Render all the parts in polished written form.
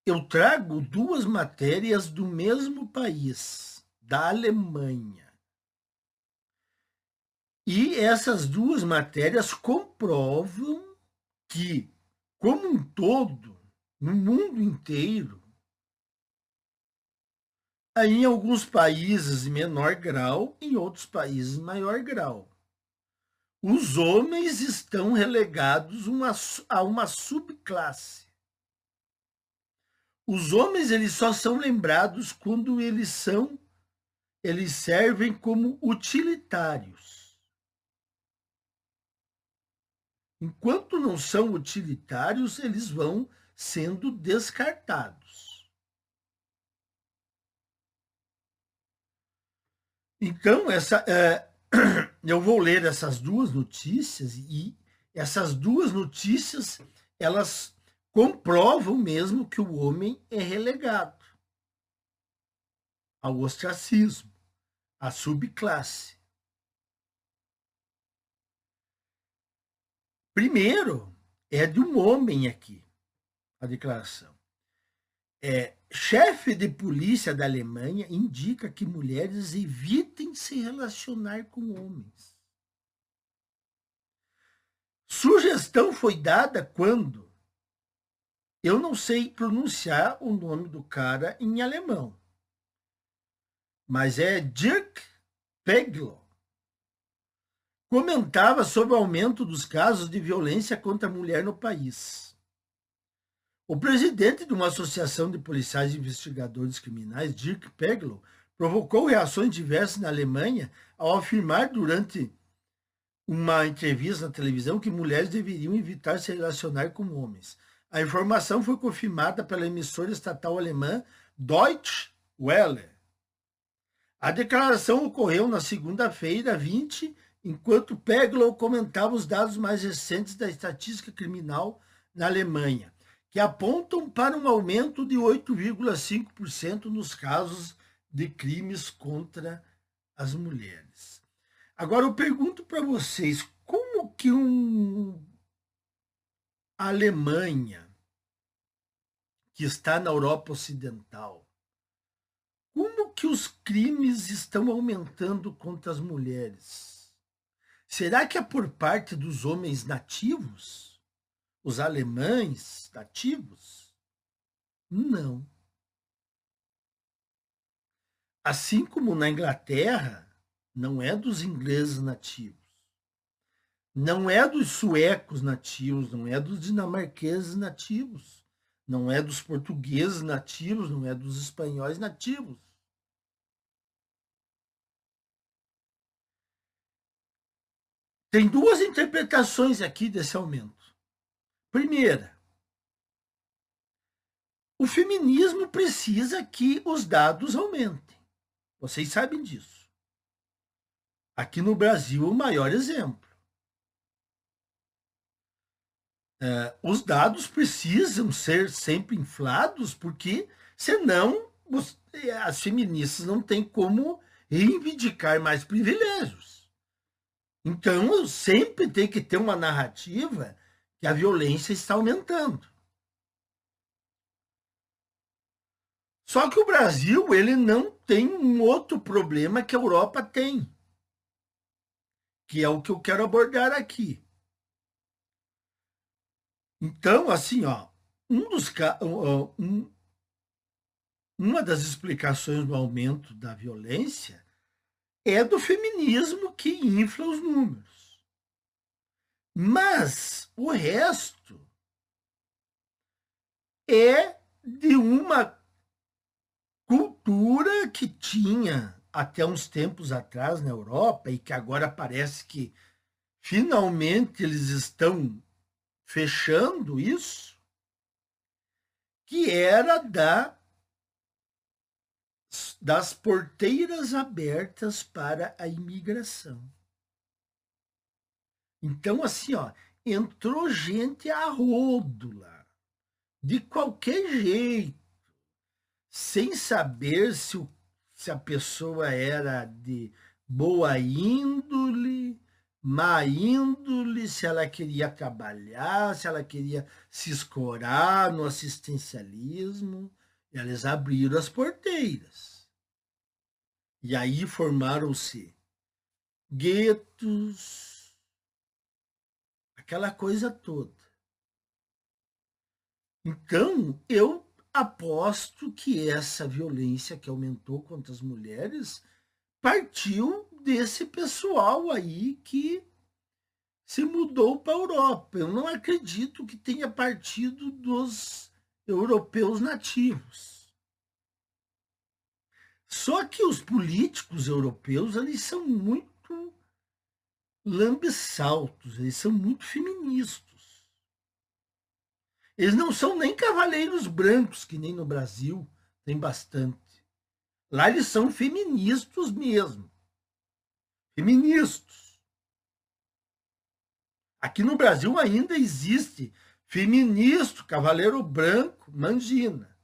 eu trago duas matérias do mesmo país, da Alemanha. E essas duas matérias comprovam que, como um todo, no mundo inteiro, em alguns países em menor grau, em outros países em maior grau, os homens estão relegados a uma subclasse. Os homens eles só são lembrados quando eles servem como utilitários. Enquanto não são utilitários, eles vão sendo descartados. Então, eu vou ler essas duas notícias e essas duas notícias elas comprovam mesmo que o homem é relegado ao ostracismo, à subclasse. Primeiro, é de um homem aqui, a declaração. Chefe de polícia da Alemanha indica que mulheres evitem se relacionar com homens. Sugestão foi dada quando eu não sei pronunciar o nome do cara em alemão, mas é Dirk Peglo. Comentava sobre o aumento dos casos de violência contra a mulher no país. O presidente de uma associação de policiais e investigadores criminais, Dirk Peglo, provocou reações diversas na Alemanha ao afirmar durante uma entrevista na televisão que mulheres deveriam evitar se relacionar com homens. A informação foi confirmada pela emissora estatal alemã Deutsche Welle. A declaração ocorreu na segunda-feira, 20, enquanto Peglo comentava os dados mais recentes da estatística criminal na Alemanha, que apontam para um aumento de 8,5% nos casos de crimes contra as mulheres. Agora eu pergunto para vocês, como que a Alemanha, que está na Europa Ocidental, como que os crimes estão aumentando contra as mulheres? Será que é por parte dos homens nativos? Os alemães nativos? Não. Assim como na Inglaterra, não é dos ingleses nativos, não é dos suecos nativos, não é dos dinamarqueses nativos, não é dos portugueses nativos, não é dos espanhóis nativos. Tem duas interpretações aqui desse aumento. Primeira, o feminismo precisa que os dados aumentem. Vocês sabem disso. Aqui no Brasil, o maior exemplo. Os dados precisam ser sempre inflados, porque senão as feministas não têm como reivindicar mais privilégios. Então, sempre tem que ter uma narrativa que a violência está aumentando. Só que o Brasil ele não tem um outro problema que a Europa tem, que é o que eu quero abordar aqui. Então, assim, ó, uma das explicações do aumento da violência é do feminismo que infla os números. Mas o resto é de uma cultura que tinha até uns tempos atrás na Europa e que agora parece que finalmente eles estão fechando isso, que era das porteiras abertas para a imigração. Então, assim, ó, entrou gente a rodo lá, de qualquer jeito, sem saber se a pessoa era de boa índole, má índole, se ela queria trabalhar, se ela queria se escorar no assistencialismo. Eles abriram as porteiras. E aí formaram-se guetos, aquela coisa toda. Então, eu aposto que essa violência que aumentou contra as mulheres partiu desse pessoal aí que se mudou para a Europa. Eu não acredito que tenha partido dos europeus nativos. Só que os políticos europeus, eles são muito lambeçaltos, eles são muito feministas. Eles não são nem cavaleiros brancos, que nem no Brasil tem bastante. Lá eles são feministas mesmo. Feministas. Aqui no Brasil ainda existe feminista, cavaleiro branco, mangina.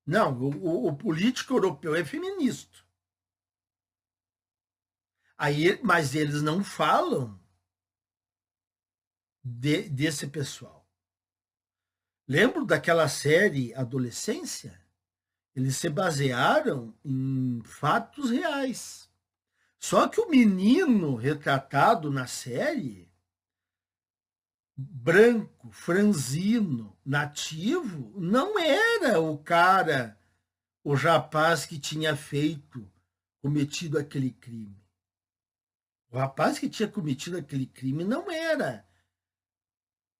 Não, o político europeu é feminista. Aí, mas eles não falam desse pessoal. Lembro daquela série Adolescência? Eles se basearam em fatos reais. Só que o menino retratado na série, branco, franzino, nativo, não era o cara, o rapaz que tinha cometido aquele crime. O rapaz que tinha cometido aquele crime não era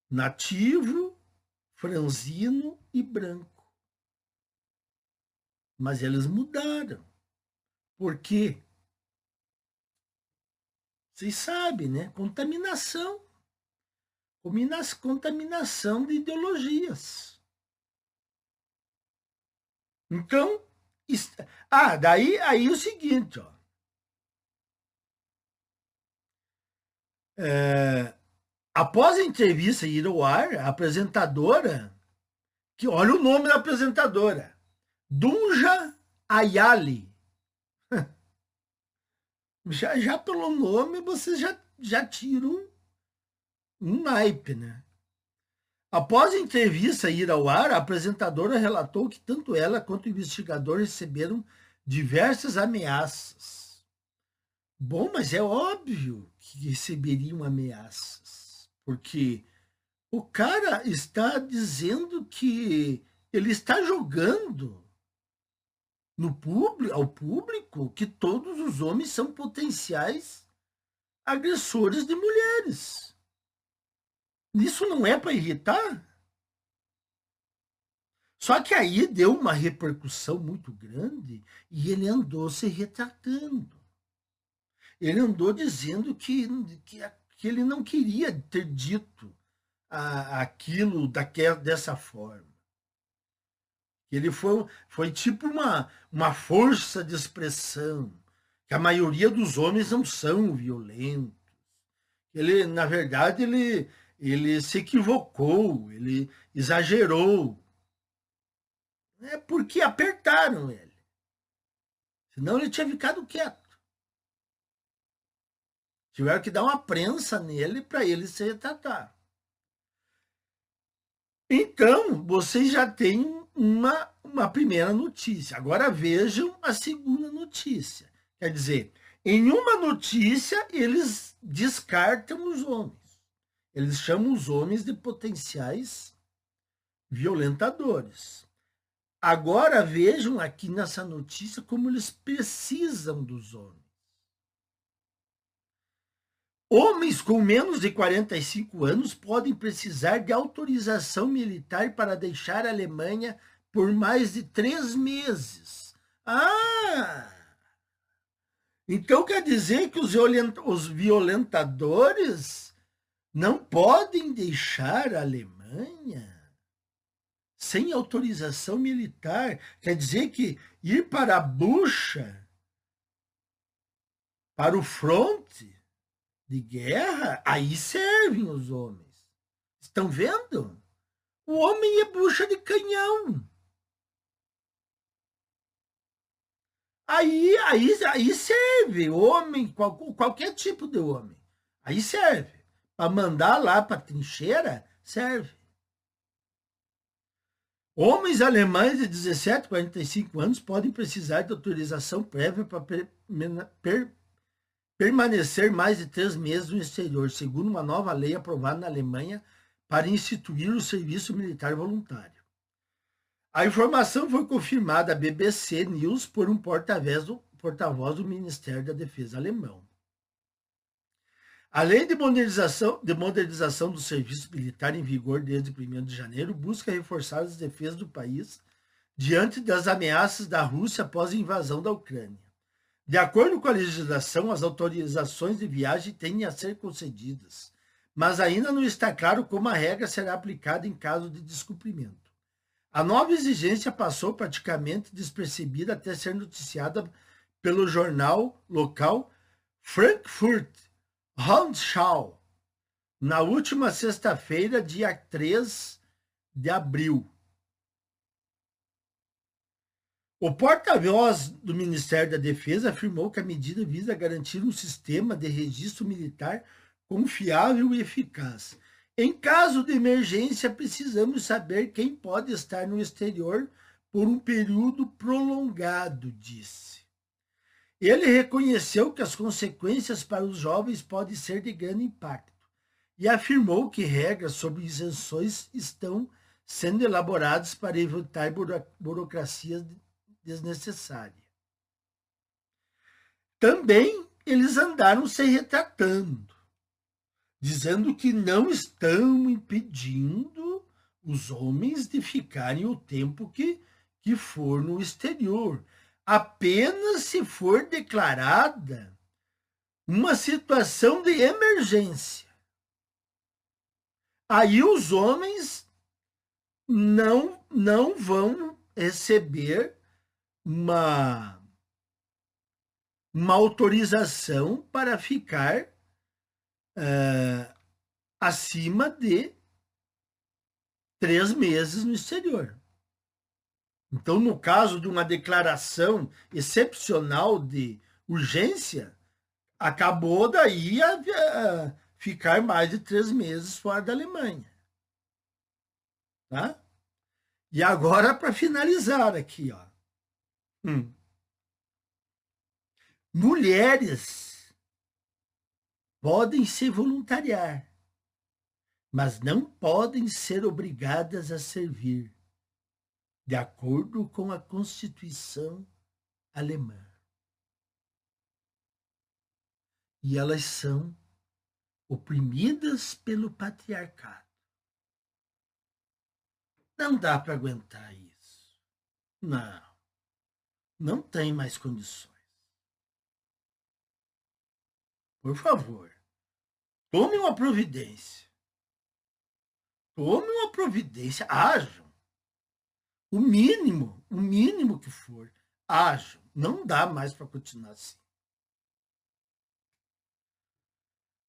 nativo, franzino e branco. Mas eles mudaram. Por quê? Vocês sabem, né? Contaminação. Contaminação de ideologias. Então, daí aí o seguinte, ó. Após a entrevista ir ao ar, a apresentadora, que olha o nome da apresentadora, Dunja Ayali. Já pelo nome, vocês já tiram um naipe, né? Após a entrevista ir ao ar, a apresentadora relatou que tanto ela quanto o investigador receberam diversas ameaças. Bom, mas é óbvio que receberiam ameaças, porque o cara está dizendo que ele está jogando ao público que todos os homens são potenciais agressores de mulheres. Isso não é para irritar? Só que aí deu uma repercussão muito grande e ele andou se retratando. Ele andou dizendo que ele não queria ter dito aquilo dessa forma. Ele foi tipo uma força de expressão, que a maioria dos homens não são violentos. Ele, na verdade, ele se equivocou, ele exagerou. É porque apertaram ele. Senão ele tinha ficado quieto. Tiveram que dar uma prensa nele para ele se retratar. Então, vocês já têm uma primeira notícia. Agora vejam a segunda notícia. Quer dizer, em uma notícia, eles descartam os homens. Eles chamam os homens de potenciais violentadores. Agora vejam aqui nessa notícia como eles precisam dos homens. Homens com menos de 45 anos podem precisar de autorização militar para deixar a Alemanha por mais de 3 meses. Então quer dizer que os violentadores não podem deixar a Alemanha sem autorização militar? Quer dizer que ir para a bucha, para o fronte de guerra, aí servem os homens. Estão vendo? O homem é bucha de canhão. Aí serve homem, qualquer tipo de homem. Aí serve. Para mandar lá para a trincheira, serve. Homens alemães de 17 a 45 anos podem precisar de autorização prévia para permanecer mais de 3 meses no exterior, segundo uma nova lei aprovada na Alemanha para instituir o serviço militar voluntário. A informação foi confirmada à BBC News por um porta-voz do Ministério da Defesa alemão. A lei de modernização do serviço militar em vigor desde 1º de janeiro busca reforçar as defesas do país diante das ameaças da Rússia após a invasão da Ucrânia. De acordo com a legislação, as autorizações de viagem tendem a ser concedidas, mas ainda não está claro como a regra será aplicada em caso de descumprimento. A nova exigência passou praticamente despercebida até ser noticiada pelo jornal local Frankfurt Rundschau, na última sexta-feira, dia 3 de abril. O porta-voz do Ministério da Defesa afirmou que a medida visa garantir um sistema de registro militar confiável e eficaz. Em caso de emergência, precisamos saber quem pode estar no exterior por um período prolongado, disse. Ele reconheceu que as consequências para os jovens podem ser de grande impacto e afirmou que regras sobre isenções estão sendo elaboradas para evitar burocracias desnecessárias. Também eles andaram se retratando, dizendo que não estão impedindo os homens de ficarem o tempo que for no exterior, apenas se for declarada uma situação de emergência. Aí os homens não vão receber uma autorização para ficar acima de 3 meses no exterior. Então, no caso de uma declaração excepcional de urgência, acabou daí a ficar mais de 3 meses fora da Alemanha. Tá? E agora, para finalizar aqui, ó. Mulheres podem se voluntariar, mas não podem ser obrigadas a servir, de acordo com a Constituição alemã. E elas são oprimidas pelo patriarcado. Não dá para aguentar isso. Não tem mais condições. Por favor, tome uma providência. Tome uma providência, ajam. O mínimo que for, ajam. Não dá mais para continuar assim.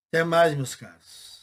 Até mais, meus caros.